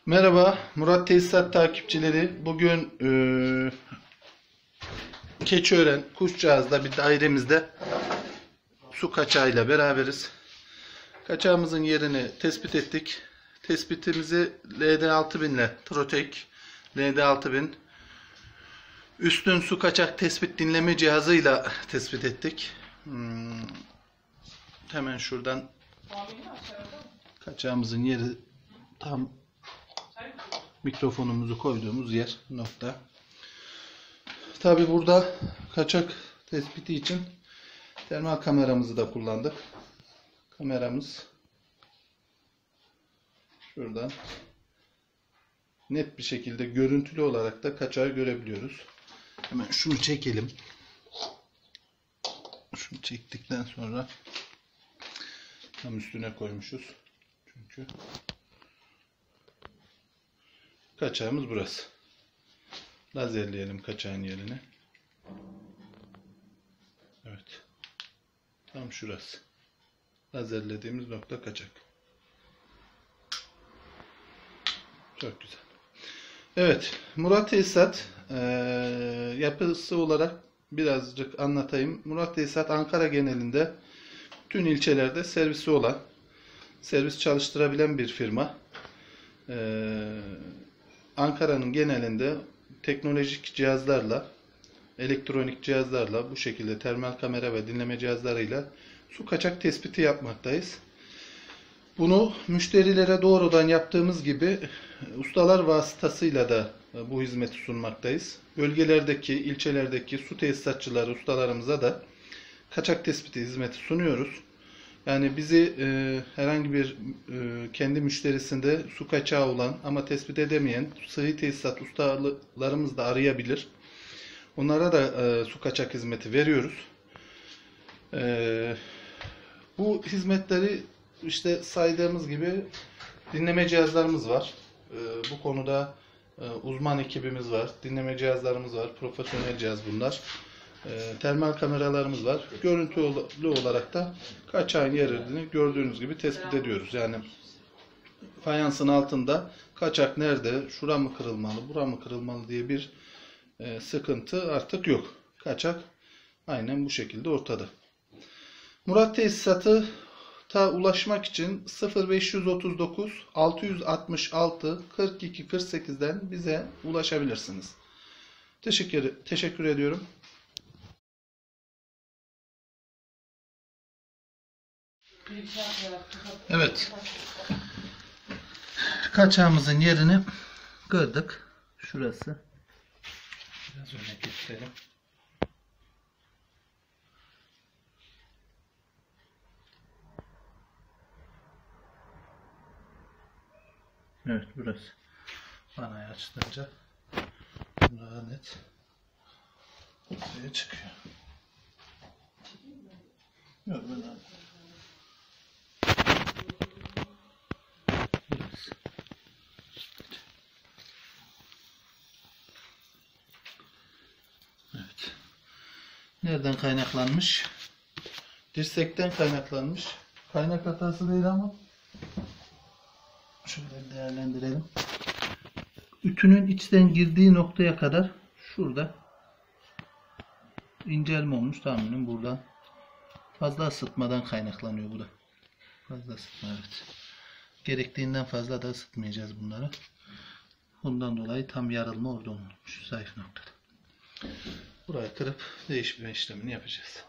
Merhaba Murat Tesisat takipçileri. Bugün Keçiören Kuşcağız'da bir dairemizde su kaçağıyla beraberiz. Kaçağımızın yerini tespit ettik. Tespitimizi LD6000 ile Trotek LD6000 üstün su kaçak tespit dinleme cihazıyla tespit ettik. Hemen şuradan kaçağımızın yeri tam mikrofonumuzu koyduğumuz yer nokta. Tabi burada kaçak tespiti için termal kameramızı da kullandık. Kameramız şuradan net bir şekilde görüntülü olarak da kaçağı görebiliyoruz. Hemen şunu çekelim. Şunu çektikten sonra tam üstüne koymuşuz. Çünkü kaçağımız burası. Lazerleyelim kaçağın yerini. Evet. Tam şurası. Lazerlediğimiz nokta kaçak. Çok güzel. Evet. Murat Tesisat yapısı olarak birazcık anlatayım. Murat Tesisat Ankara genelinde tüm ilçelerde servisi olan, servis çalıştırabilen bir firma. Ankara'nın genelinde teknolojik cihazlarla, elektronik cihazlarla bu şekilde termal kamera ve dinleme cihazlarıyla su kaçak tespiti yapmaktayız. Bunu müşterilere doğrudan yaptığımız gibi ustalar vasıtasıyla da bu hizmeti sunmaktayız. Bölgelerdeki, ilçelerdeki su tesisatçıları, ustalarımıza da kaçak tespiti hizmeti sunuyoruz. Yani bizi herhangi bir kendi müşterisinde su kaçağı olan ama tespit edemeyen sıhhi tesisat ustalarımız da arayabilir. Onlara da su kaçak hizmeti veriyoruz. Bu hizmetleri işte saydığımız gibi dinleme cihazlarımız var. Bu konuda uzman ekibimiz var. Dinleme cihazlarımız var. Profesyonel cihaz bunlar. Termal kameralarımız var. Görüntülü olarak da kaçağın yerini gördüğünüz gibi tespit ediyoruz. Yani fayansın altında kaçak nerede, şura mı kırılmalı, bura mı kırılmalı diye bir sıkıntı artık yok. Kaçak aynen bu şekilde ortada. Murat Tesisat'a ulaşmak için 0539 666 42 48'den bize ulaşabilirsiniz. Teşekkür ediyorum. Evet. Kaçağımızın yerini gördük. Şurası. Biraz öne gösterelim. Evet, burası. Vanayı açtınca daha net ortaya çıkıyor. Yok, ben burası. Evet. Nereden kaynaklanmış? Dirsekten kaynaklanmış. Kaynak hatası değil ama şöyle değerlendirelim. Ütünün içten girdiği noktaya kadar şurada incelme olmuş, tahminim buradan. Fazla ısıtmadan kaynaklanıyor bu da. Fazla ısıtma, evet. Gerektiğinden fazla da ısıtmayacağız bunları. Bundan dolayı tam yarılma orada olmuş. Zayıf noktada. Burayı kırıp değişme işlemini yapacağız.